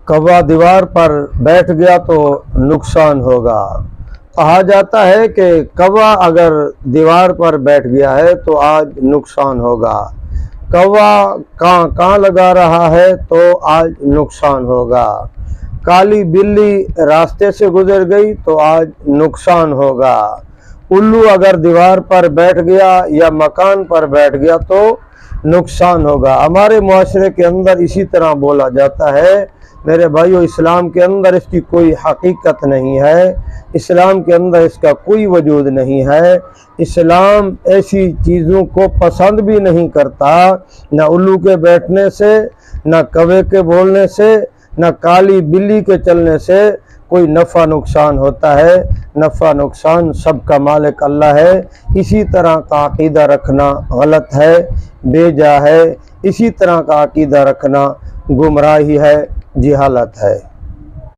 कौवा दीवार पर बैठ गया तो नुकसान होगा। कहा जाता है कि कौवा अगर दीवार पर बैठ गया है तो आज नुकसान होगा। कौवा कां लगा रहा है तो आज नुकसान होगा। काली बिल्ली रास्ते से गुजर गई तो आज नुकसान होगा। उल्लू अगर दीवार पर बैठ गया या मकान पर बैठ गया तो नुकसान होगा। हमारे मुआशरे के अंदर इसी तरह बोला जाता है। मेरे भाइयों, इस्लाम के अंदर इसकी कोई हकीकत नहीं है, इस्लाम के अंदर इसका कोई वजूद नहीं है। इस्लाम ऐसी चीज़ों को पसंद भी नहीं करता, न उल्लू के बैठने से, न कौवे के बोलने से, न काली बिल्ली के चलने से कोई नफ़ा नुकसान होता है। नफ़ा नुकसान सबका मालिक अल्लाह है। इसी तरह का अक़ीदा रखना गलत है, बेजा है। इसी तरह का अक़ीदा रखना गुमराही है, जहालत है।